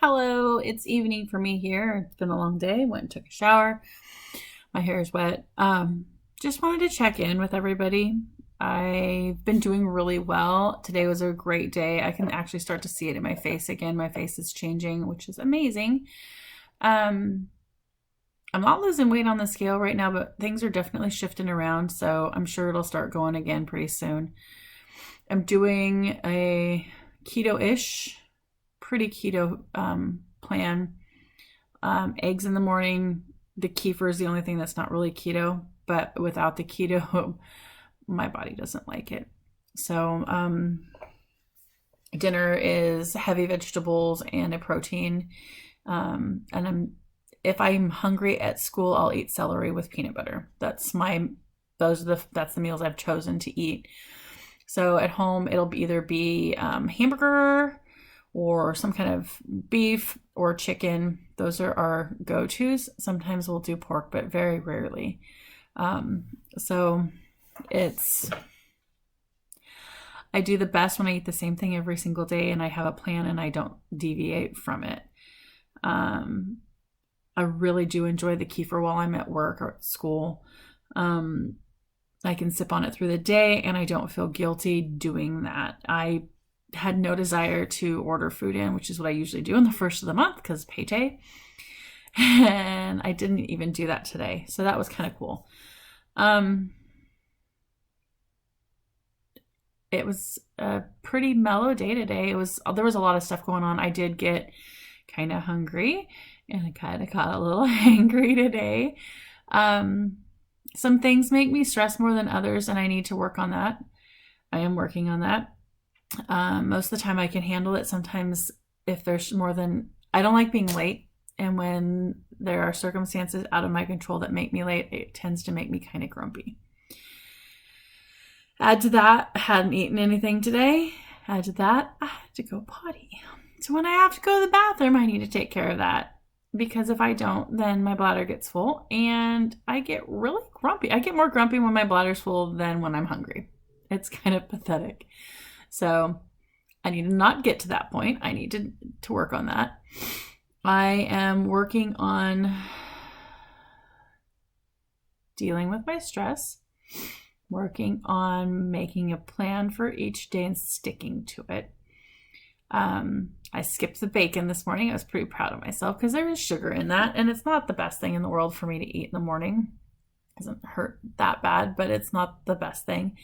Hello, it's evening for me here. It's been a long day. Went and took a shower. My hair is wet. Just wanted to check in with everybody. I've been doing really well. Today was a great day. I can actually start to see it in my face again. My face is changing, which is amazing. Um, I'm not losing weight on the scale right now, but things are definitely shifting around, so I'm sure it'll start going again pretty soon. I'm doing a keto-ish, pretty keto plan. Eggs in the morning. The kefir is the only thing that's not really keto, but without the keto, my body doesn't like it. So dinner is heavy vegetables and a protein. If I'm hungry at school, I'll eat celery with peanut butter. That's the meals I've chosen to eat. So at home, it'll either be hamburger or some kind of beef or chicken. Those are our go-tos. Sometimes we'll do pork, but very rarely. So it's I do the best when I eat the same thing every single day and I have a plan and I don't deviate from it. I really do enjoy the kefir while I'm at work or at school. I can sip on it through the day and I don't feel guilty doing that. I had no desire to order food in, which is what I usually do in the first of the month because payday. And I didn't even do that today. So that was kind of cool. It was a pretty mellow day today. There was a lot of stuff going on. I did get kind of hungry and I kind of got a little angry today. Some things make me stress more than others, and I need to work on that. I am working on that. Most of the time I can handle it. Sometimes if there's more than, I don't like being late. And when there are circumstances out of my control that make me late, it tends to make me kind of grumpy. Add to that, I hadn't eaten anything today. Add to that, I had to go potty. So when I have to go to the bathroom, I need to take care of that. Because if I don't, then my bladder gets full and I get really grumpy. I get more grumpy when my bladder's full than when I'm hungry. It's kind of pathetic. So I need to not get to that point. I need to work on that. I am working on dealing with my stress, working on making a plan for each day and sticking to it. I skipped the bacon this morning. I was pretty proud of myself because there is sugar in that, and it's not the best thing in the world for me to eat in the morning. It doesn't hurt that bad, but it's not the best thing.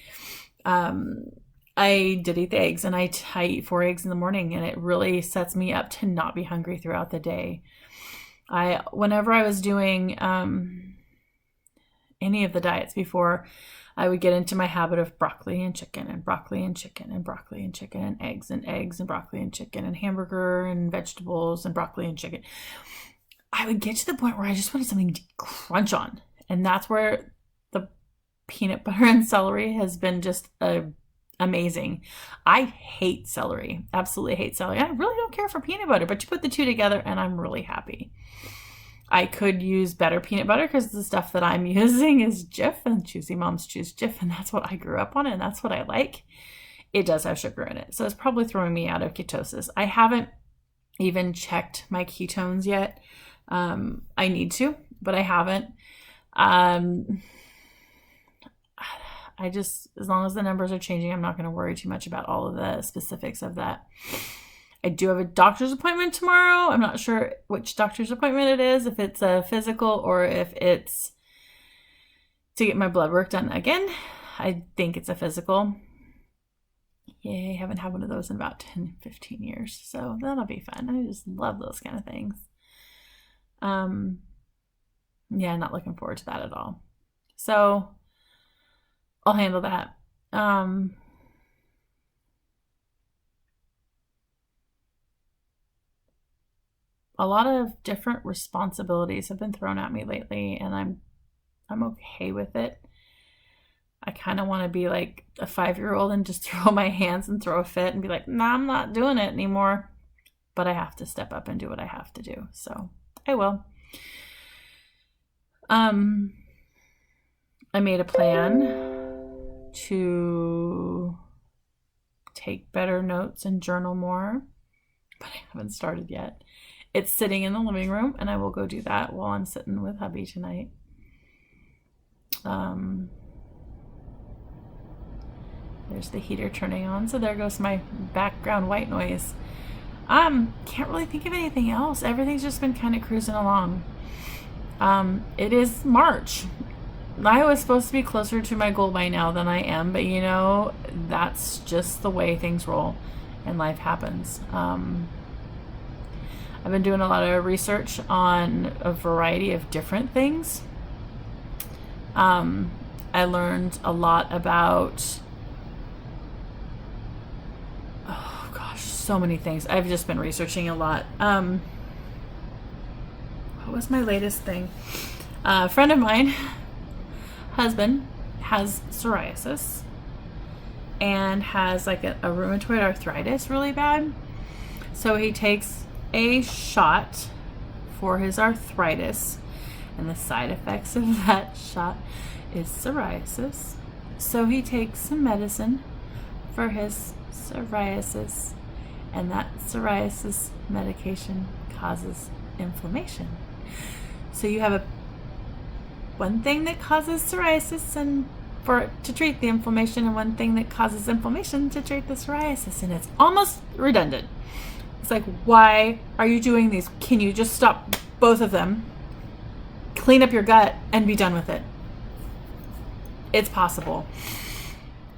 I did eat the eggs, and I eat 4 eggs in the morning, and it really sets me up to not be hungry throughout the day. Whenever I was doing any of the diets before, I would get into my habit of broccoli and chicken and broccoli and chicken and broccoli and chicken and eggs and broccoli and chicken and hamburger and vegetables and broccoli and chicken. I would get to the point where I just wanted something to crunch on. And that's where the peanut butter and celery has been just amazing. I hate celery. Absolutely hate celery. I really don't care for peanut butter, but you put the two together and I'm really happy. I could use better peanut butter because the stuff that I'm using is Jif, and choosy moms choose Jif, and that's what I grew up on and that's what I like. It does have sugar in it, so it's probably throwing me out of ketosis. I haven't even checked my ketones yet. I need to, but I haven't. As long as the numbers are changing, I'm not going to worry too much about all of the specifics of that. I do have a doctor's appointment tomorrow. I'm not sure which doctor's appointment it is, if it's a physical or if it's to get my blood work done again. I think it's a physical. Yay, I haven't had one of those in about 10, 15 years. So that'll be fun. I just love those kind of things. Yeah, not looking forward to that at all. So I'll handle that. A lot of different responsibilities have been thrown at me lately, and I'm okay with it. I kind of want to be like a 5-year-old and just throw my hands and throw a fit and be like, nah, I'm not doing it anymore. But I have to step up and do what I have to do. So I will. I made a plan to take better notes and journal more. but I haven't started yet. It's sitting in the living room, and I will go do that while I'm sitting with hubby tonight. There's the heater turning on, so there goes my background white noise. Can't really think of anything else. Everything's just been kind of cruising along. It is March. I was supposed to be closer to my goal by now than I am, but you know, that's just the way things roll and life happens. I've been doing a lot of research on a variety of different things. I learned a lot about, oh gosh, so many things. I've just been researching a lot. What was my latest thing? A friend of mine, husband, has psoriasis and has like a rheumatoid arthritis really bad. So he takes a shot for his arthritis, and the side effects of that shot is psoriasis. So he takes some medicine for his psoriasis, and that psoriasis medication causes inflammation. So you have one thing that causes psoriasis and to treat the inflammation, and one thing that causes inflammation to treat the psoriasis, and it's almost redundant. It's like, why are you doing these? Can you just stop both of them, clean up your gut, and be done with it? It's possible.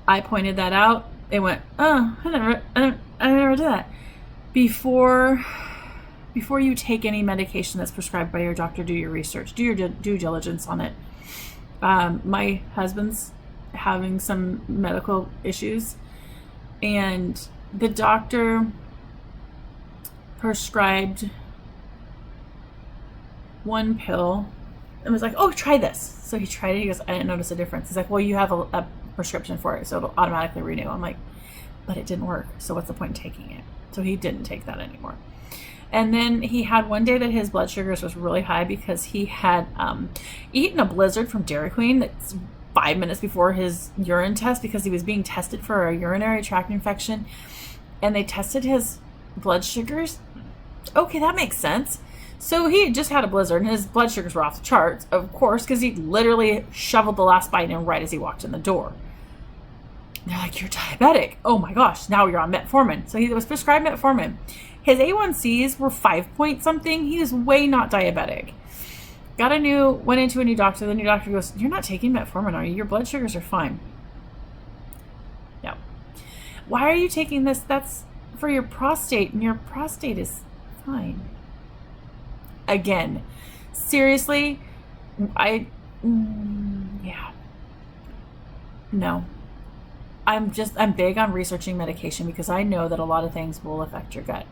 I pointed that out. It went, oh, I never did that. Before you take any medication that's prescribed by your doctor, do your research, do your due diligence on it. My husband's having some medical issues, and the doctor prescribed one pill and was like, oh, try this. So he tried it. He goes, I didn't notice a difference. He's like, well, you have a prescription for it, so it'll automatically renew. I'm like, but it didn't work. So what's the point in taking it? So he didn't take that anymore. And then he had one day that his blood sugars was really high because he had eaten a Blizzard from Dairy Queen that's 5 minutes before his urine test, because he was being tested for a urinary tract infection, and they tested his blood sugars. Okay, that makes sense. So he just had a Blizzard and his blood sugars were off the charts, of course, because he literally shoveled the last bite in right as he walked in the door. They're like, you're diabetic. Oh my gosh, now you're on metformin. So he was prescribed metformin. His A1Cs were 5 point something. He was way not diabetic. Went into a new doctor. The new doctor goes, you're not taking metformin, are you? Your blood sugars are fine. No. Why are you taking this? That's for your prostate, and your prostate is fine. Again, seriously, yeah. No. I'm big on researching medication because I know that a lot of things will affect your gut.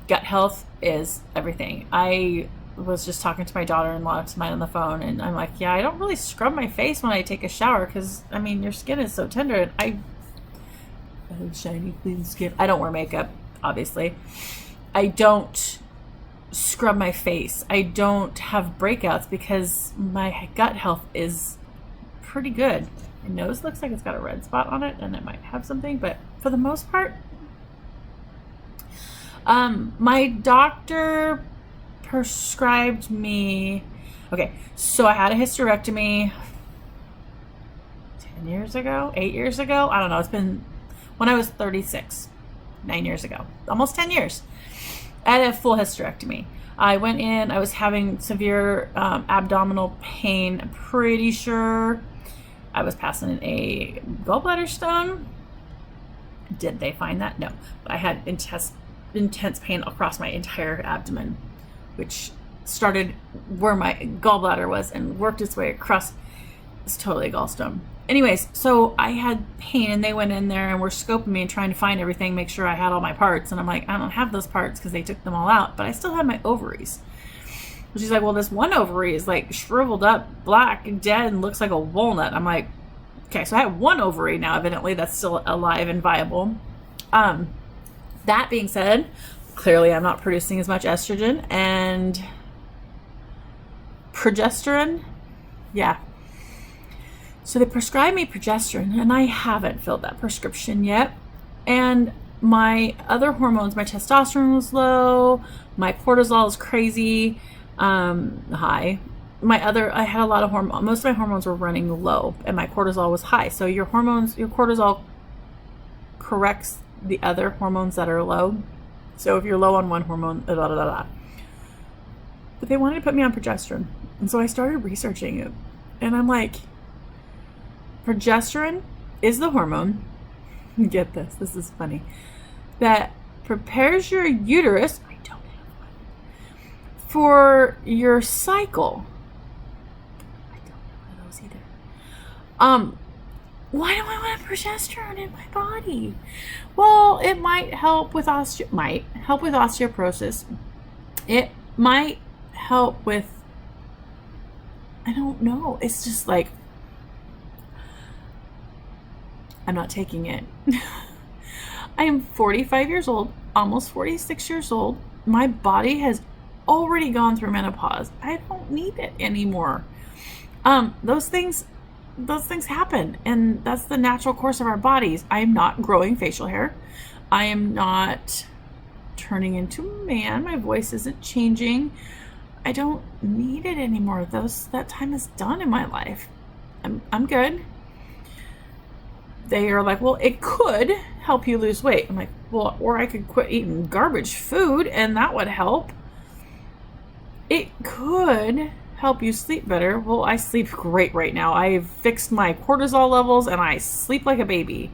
Gut health is everything. I was just talking to my daughter-in-law tonight on the phone, and I'm like, yeah, I don't really scrub my face when I take a shower because, I mean, your skin is so tender. And I have shiny, clean skin. I don't wear makeup, obviously. I don't scrub my face. I don't have breakouts because my gut health is pretty good. My nose looks like it's got a red spot on it, and it might have something, but for the most part, my doctor prescribed me, okay, so I had a hysterectomy 8 years ago. I don't know. It's been when I was 36, 9 years ago, almost 10 years. I had a full hysterectomy. I went in, I was having severe abdominal pain. I'm pretty sure I was passing a gallbladder stone. Did they find that? No. But I had intense pain across my entire abdomen, which started where my gallbladder was and worked its way across. It's totally a gallstone. Anyways, so I had pain, and they went in there and were scoping me and trying to find everything, make sure I had all my parts. And I'm like, I don't have those parts because they took them all out, but I still had my ovaries. She's like, well, this one ovary is like shriveled up, black, and dead, and looks like a walnut. I'm like, okay, so I have one ovary now, evidently, that's still alive and viable. That being said, clearly I'm not producing as much estrogen and progesterone. Yeah. So they prescribed me progesterone, and I haven't filled that prescription yet. And my other hormones, my testosterone was low, my cortisol is crazy, high. I had a lot of hormones. Most of my hormones were running low, and my cortisol was high. So your cortisol corrects the other hormones that are low. So if you're low on one hormone, blah, blah, blah, blah. But they wanted to put me on progesterone. And so I started researching it. And I'm like, progesterone is the hormone, get this is funny, that prepares your uterus, I don't have one, for your cycle. I don't know one of those either. Why do I want progesterone in my body? Well, it might help with osteoporosis. It might help with, I don't know. It's just like, I'm not taking it. I am 45 years old, almost 46 years old. My body has already gone through menopause. I don't need it anymore. Those things happen, and that's the natural course of our bodies. I am not growing facial hair. I am not turning into a man. My voice isn't changing. I don't need it anymore. That time is done in my life. I'm good. They are like, well, it could help you lose weight. I'm like, well, or I could quit eating garbage food and that would help. It could help you sleep better. Well, I sleep great right now. I've fixed my cortisol levels and I sleep like a baby.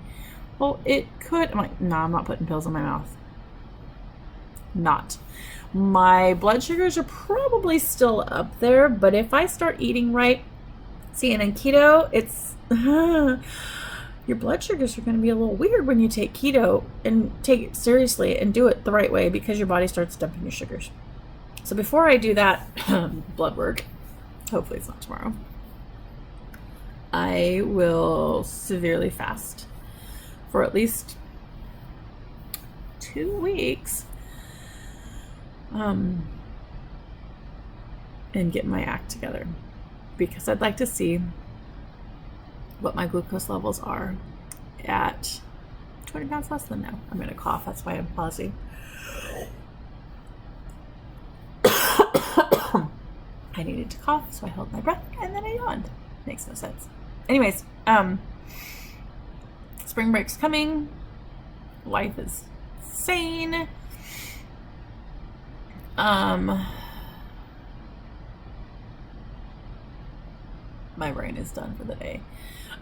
Well, it could. I'm like, no, I'm not putting pills in my mouth. Not. My blood sugars are probably still up there, but if I start eating right, see, and in keto, it's your blood sugars are going to be a little weird when you take keto and take it seriously and do it the right way, because your body starts dumping your sugars. So before I do that blood work, hopefully it's not tomorrow, I will severely fast for at least 2 weeks and get my act together, because I'd like to see what my glucose levels are at 20 pounds less than now. I'm going to cough. That's why I'm pausing. I needed to cough, so I held my breath and then I yawned. Makes no sense. Anyways, spring break's coming. Life is insane. My brain is done for the day.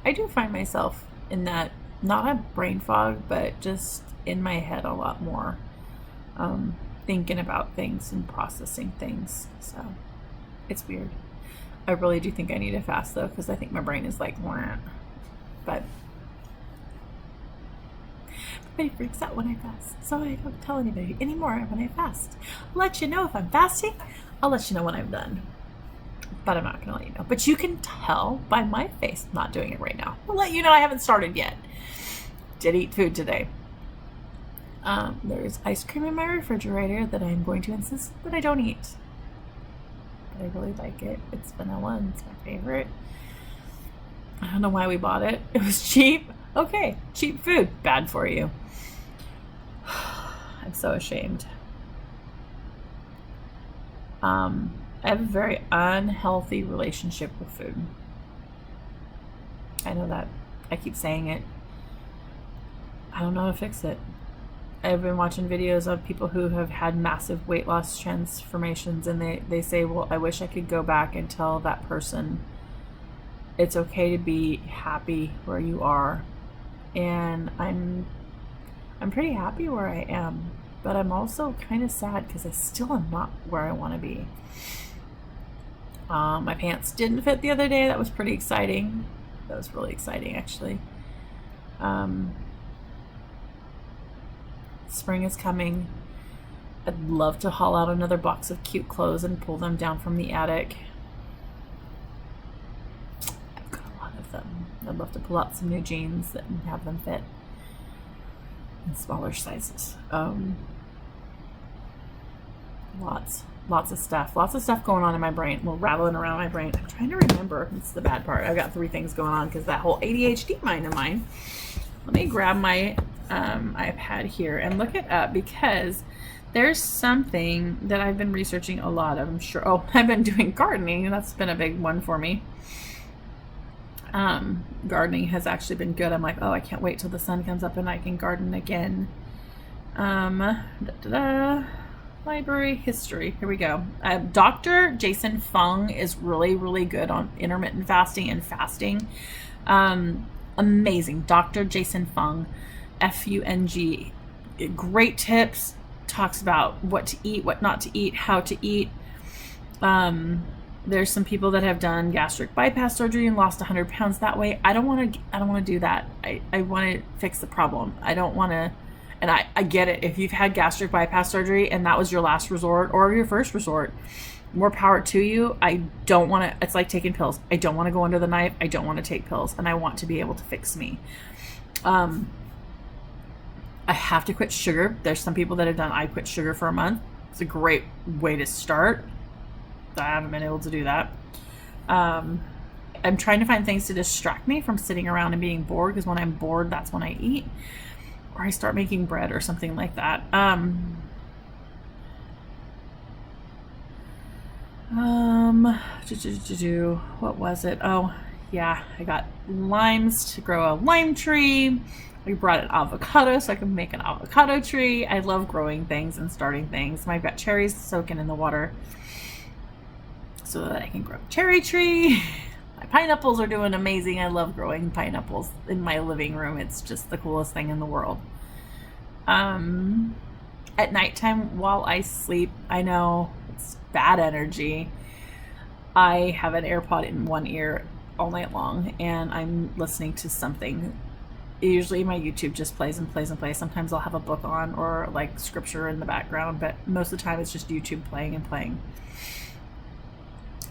I do find myself in that, not a brain fog, but just in my head a lot more, thinking about things and processing things. So it's weird. I really do think I need to fast though, because I think my brain is like, wah. But everybody freaks out when I fast, so I don't tell anybody anymore when I fast. I'll let you know if I'm fasting. I'll let you know when I'm done. But I'm not going to let you know. But you can tell by my face I'm not doing it right now. I'll let you know I haven't started yet. Did eat food today. There's ice cream in my refrigerator that I'm going to insist that I don't eat. But I really like it. It's vanilla and it's my favorite. I don't know why we bought it. It was cheap. Okay, cheap food. Bad for you. I'm so ashamed. I have a very unhealthy relationship with food. I know that. I keep saying it. I don't know how to fix it. I've been watching videos of people who have had massive weight loss transformations, and they say, well, I wish I could go back and tell that person it's okay to be happy where you are. And I'm pretty happy where I am, but I'm also kind of sad because I still am not where I want to be. My pants didn't fit the other day. That was pretty exciting. That was really exciting, actually. Spring is coming. I'd love to haul out another box of cute clothes and pull them down from the attic. I've got a lot of them. I'd love to pull out some new jeans and have them fit in smaller sizes. Lots of stuff going on in my brain. Well, rattling around my brain. I'm trying to remember. It's the bad part. I've got 3 things going on because that whole ADHD mind of mine. Let me grab my iPad here and look it up, because there's something that I've been researching a lot of. I'm sure. Oh, I've been doing gardening. That's been a big one for me. Gardening has actually been good. I'm like, oh, I can't wait till the sun comes up and I can garden again. Library history. Here we go. Dr. Jason Fung is really, really good on intermittent fasting and fasting. Amazing. Dr. Jason Fung, F-U-N-G. Great tips. Talks about what to eat, what not to eat, how to eat. There's some people that have done gastric bypass surgery and lost 100 pounds that way. I don't want to do that. I want to fix the problem. I don't want to, and I get it. If you've had gastric bypass surgery and that was your last resort or your first resort, more power to you. I don't want to, it's like taking pills. I don't want to go under the knife. I don't want to take pills, and I want to be able to fix me. I have to quit sugar. There's some people that have done, I quit sugar for a month. It's a great way to start. I haven't been able to do that. I'm trying to find things to distract me from sitting around and being bored, because when I'm bored, that's when I eat, or I start making bread or something like that. What was it? Oh, yeah, I got limes to grow a lime tree. We brought an avocado so I can make an avocado tree. I love growing things and starting things. I've got cherries soaking in the water so that I can grow a cherry tree. My pineapples are doing amazing. I love growing pineapples in my living room. It's just the coolest thing in the world. At nighttime while I sleep, I know it's bad energy. I have an AirPod in one ear all night long, and I'm listening to something. Usually my YouTube just plays and plays and plays. Sometimes I'll have a book on or like scripture in the background, but most of the time it's just YouTube playing and playing.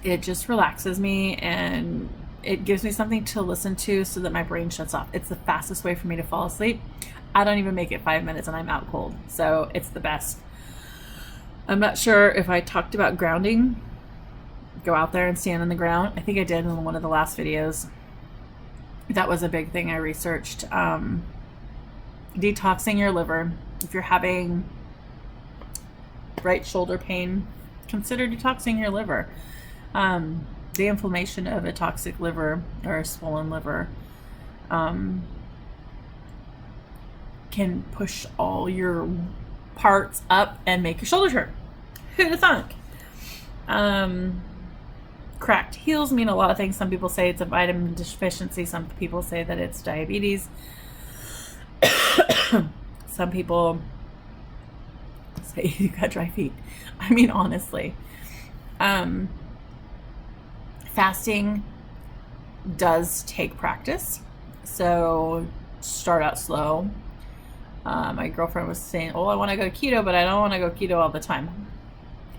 It just relaxes me and it gives me something to listen to so that my brain shuts off. It's the fastest way for me to fall asleep. I don't even make it 5 minutes and I'm out cold. So it's the best. I'm not sure if I talked about grounding. Go out there and stand on the ground. I think I did in one of the last videos. That was a big thing I researched. Detoxing your liver. If you're having right shoulder pain, consider detoxing your liver. The inflammation of a toxic liver or a swollen liver can push all your parts up and make your shoulders hurt. Who'd have thunk? Cracked heels mean a lot of things. Some people say it's a vitamin deficiency. Some people say that it's diabetes. Some people say you got dry feet. I mean, honestly. Fasting does take practice. So start out slow. My girlfriend was saying, oh, I want to go keto, but I don't want to go keto all the time.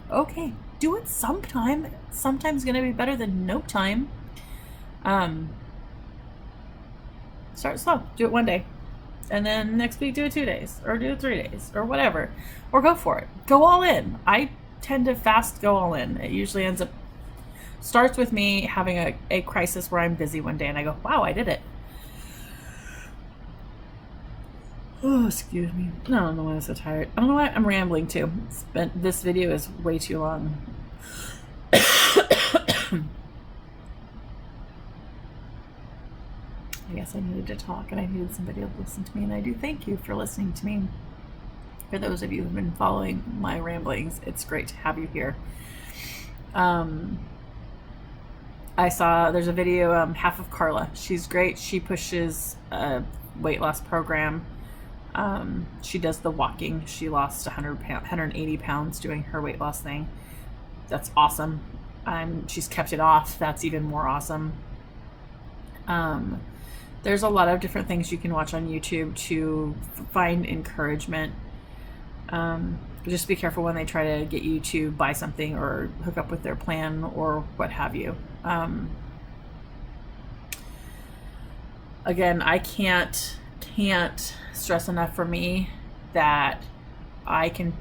Okay, do it sometime. Sometimes going to be better than no time. Start slow. Do it one day. And then next week do it 2 days. Or do it 3 days. Or whatever. Or go for it. Go all in. I tend to fast go all in. It usually starts with me having a crisis where I'm busy one day and I go, wow, I did it. Oh, excuse me. I don't know why I'm so tired. I don't know why I'm rambling too. This video is way too long. I guess I needed to talk and I needed somebody to listen to me, and I do thank you for listening to me. For those of you who've been following my ramblings, it's great to have you here. I saw there's a video, Half of Carla. She's great. She pushes a weight loss program. She does the walking. She lost 180 pounds doing her weight loss thing. That's awesome. She's kept it off. That's even more awesome. There's a lot of different things you can watch on YouTube to find encouragement. Just be careful when they try to get you to buy something or hook up with their plan or what have you. Again, I can't stress enough for me that I can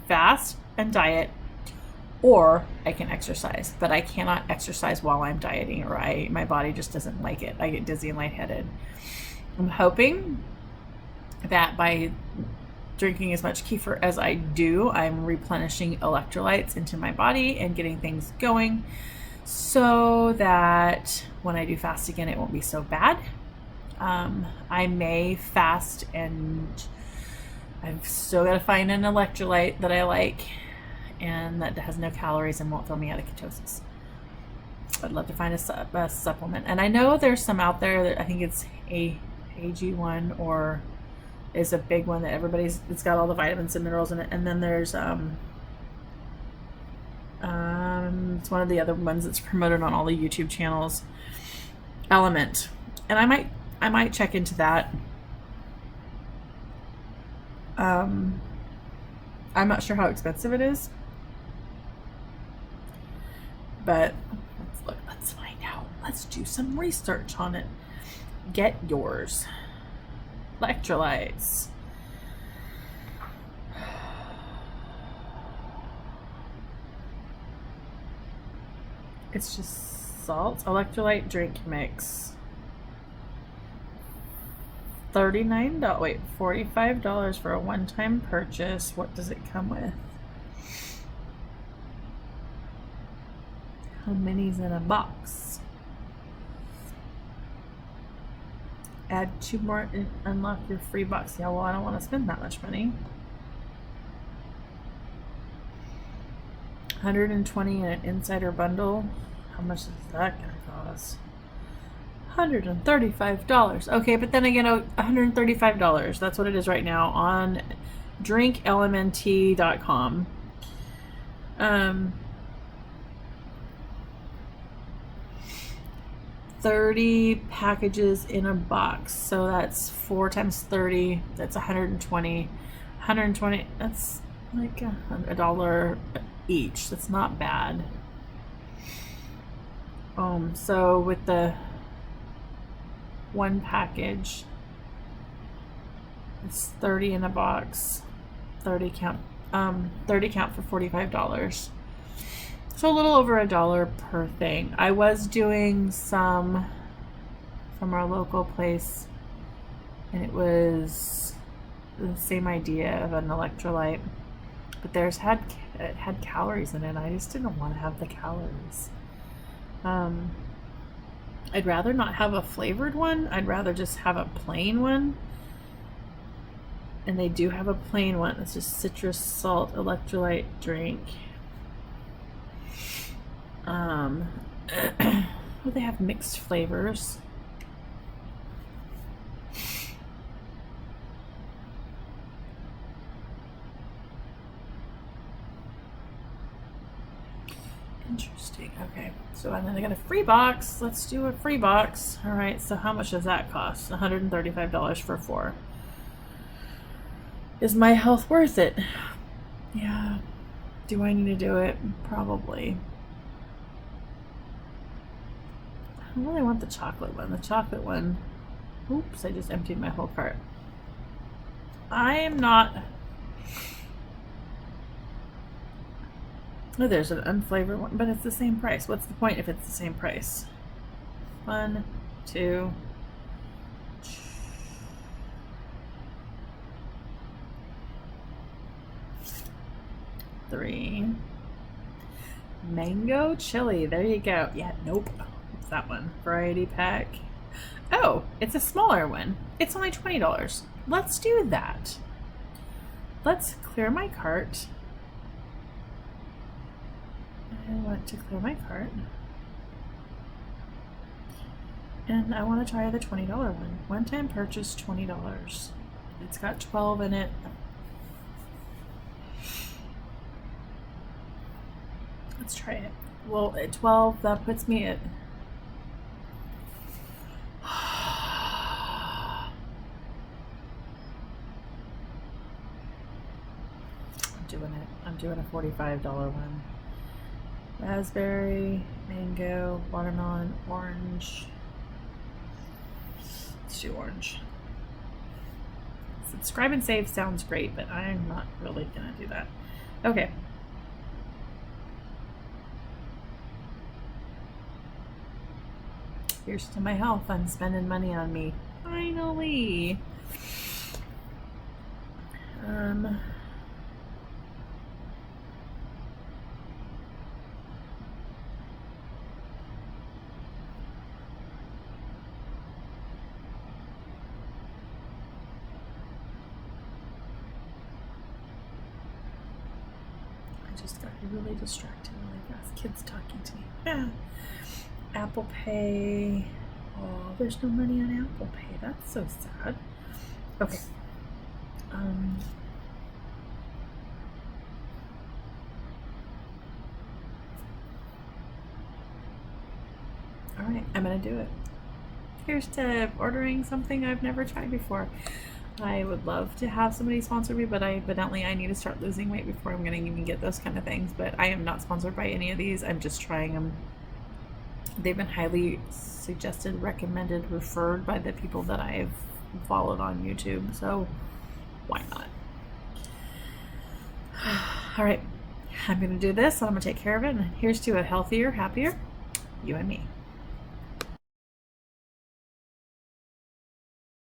fast and diet, or I can exercise, but I cannot exercise while I'm dieting, or my body just doesn't like it. I get dizzy and lightheaded. I'm hoping that by drinking as much kefir as I do, I'm replenishing electrolytes into my body and getting things going so that when I do fast again, it won't be so bad. I may fast and I've still got to find an electrolyte that I like and that has no calories and won't throw me out of ketosis. I'd love to find a supplement. And I know there's some out there that I think it's AG1 or is a big one that it's got all the vitamins and minerals in it. And then there's it's one of the other ones that's promoted on all the YouTube channels, Element. And I might check into that. I'm not sure how expensive it is, but let's find out. Let's do some research on it. Get yours. Electrolytes. It's just salt, electrolyte drink mix. $45 for a one-time purchase. What does it come with? How many's in a box? Add 2 more and unlock your free box. Yeah, well, I don't want to spend that much money. 120 in an insider bundle. How much is that gonna cost? $135. Okay, but then again, $135. That's what it is right now on drinklmnt.com. 30 packages in a box. So that's 4 times 30. That's 120. 120. That's like $1 each. That's not bad. So with the one package, it's 30 in a box. 30 count for $45. So a little over $1 per thing. I was doing some from our local place, and it was the same idea of an electrolyte, but it had calories in it. I just didn't want to have the calories. I'd rather not have a flavored one. I'd rather just have a plain one. And they do have a plain one. It's just citrus salt electrolyte drink. Well, they have mixed flavors. Interesting. Okay, so and then I got a free box. Let's do a free box. All right, so how much does that cost? $135 for 4. Is my health worth it? Yeah. Do I need to do it? Probably. I don't really want the chocolate one. The chocolate one. Oops, I just emptied my whole cart. I am not. Oh, there's an unflavored one, but it's the same price. What's the point if it's the same price? 1, 2, 3. Mango chili. There you go. Yeah, nope. What's that one? Variety pack. Oh, it's a smaller one. It's only $20. Let's do that. Let's clear my cart. I want to clear my cart. And I want to try the $20 one. One-time purchase, $20. It's got 12 in it. Let's try it. Well, at 12, that puts me at... I'm doing a $45 one. Raspberry, mango, watermelon, orange. Let's do orange. Subscribe and save sounds great, but I'm not really gonna do that. Okay. Here's to my health. I'm spending money on me. Finally. I just got really distracted really fast. Kids talking to me. Apple Pay. Oh, there's no money on Apple Pay. That's so sad. Okay. All right, I'm gonna do it. Here's to ordering something I've never tried before. I would love to have somebody sponsor me, but evidently I need to start losing weight before I'm gonna even get those kind of things. But I am not sponsored by any of these. I'm just trying them. They've been highly suggested, recommended, referred by the people that I've followed on YouTube. So why not? All right, I'm gonna do this and I'm gonna take care of it. And here's to a healthier, happier you and me.